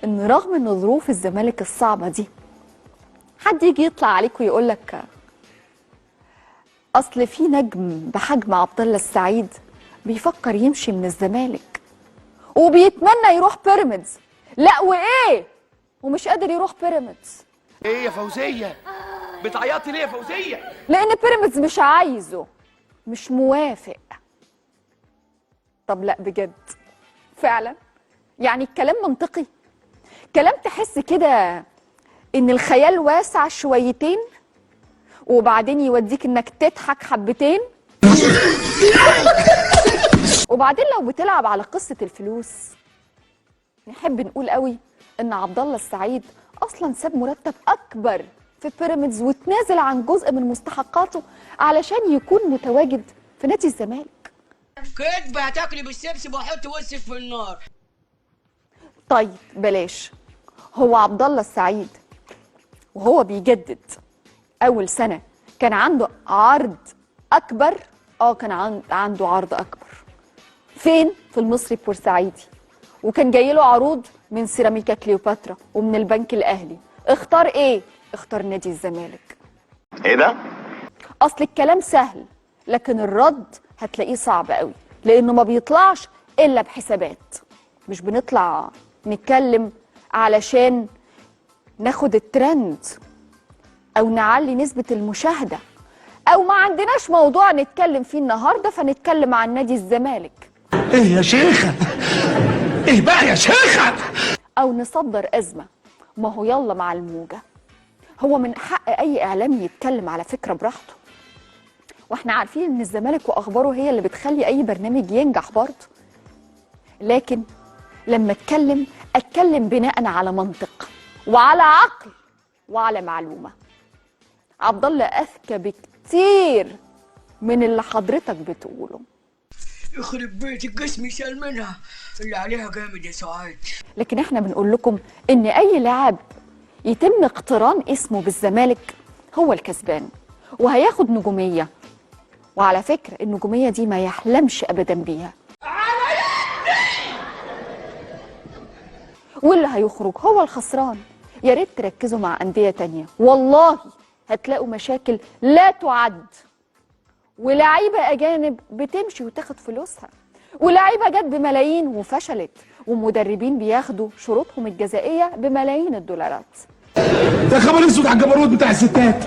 ان رغم ان ظروف الزمالك الصعبه دي حد يجي يطلع عليك ويقول لك اصل في نجم بحجم عبد الله السعيد بيفكر يمشي من الزمالك وبيتمنى يروح بيراميدز. لا وايه؟ ومش قادر يروح بيراميدز. ايه يا فوزيه؟ بتعيطي ليه يا فوزيه؟ لان بيراميدز مش عايزه، مش موافق. طب لا بجد فعلا يعني الكلام منطقي؟ كلام تحس كده ان الخيال واسع شويتين وبعدين يوديك انك تضحك حبتين. وبعدين لو بتلعب على قصة الفلوس نحب نقول قوي ان عبد الله السعيد اصلا ساب مرتب اكبر في بيراميدز وتنازل عن جزء من مستحقاته علشان يكون متواجد في نادي الزمالك. كدبة هتاكلي بالسبسب واحط وشك في النار. طيب بلاش. هو عبد الله السعيد وهو بيجدد اول سنه كان عنده عرض اكبر؟ كان عنده عرض اكبر. فين؟ في المصري بورسعيدي. وكان جاي له عروض من سيراميكا كليوباترا ومن البنك الاهلي. اختار ايه؟ اختار نادي الزمالك. ايه ده؟ اصل الكلام سهل لكن الرد هتلاقيه صعب قوي لانه ما بيطلعش الا بحسابات. مش بنطلع نتكلم علشان ناخد الترند او نعلي نسبة المشاهدة او ما عندناش موضوع نتكلم فيه النهاردة فنتكلم عن نادي الزمالك. ايه يا شيخة؟ ايه بقى يا شيخة؟ او نصدر ازمة. ما هو يلا مع الموجة. هو من حق اي اعلامي يتكلم على فكرة براحته، واحنا عارفين ان الزمالك واخباره هي اللي بتخلي اي برنامج ينجح برضه. لكن لما اتكلم بناء على منطق وعلى عقل وعلى معلومه. عبد الله اذكى بكتير من اللي حضرتك بتقوله. يخرب بيتك جسمي شال منها اللي عليها جامد يا سعاد. لكن احنا بنقول لكم ان اي لاعب يتم اقتران اسمه بالزمالك هو الكسبان وهياخد نجوميه. وعلى فكره النجوميه دي ما يحلمش ابدا بيها. واللي هيخرج هو الخسران. يا ريت تركزوا مع أندية تانية والله هتلاقوا مشاكل لا تعد. ولاعيبة أجانب بتمشي وتاخد فلوسها ولاعيبة جت بملايين وفشلت ومدربين بياخدوا شروطهم الجزائية بملايين الدولارات. ده خبر اسود على الجبروت بتاع الستات.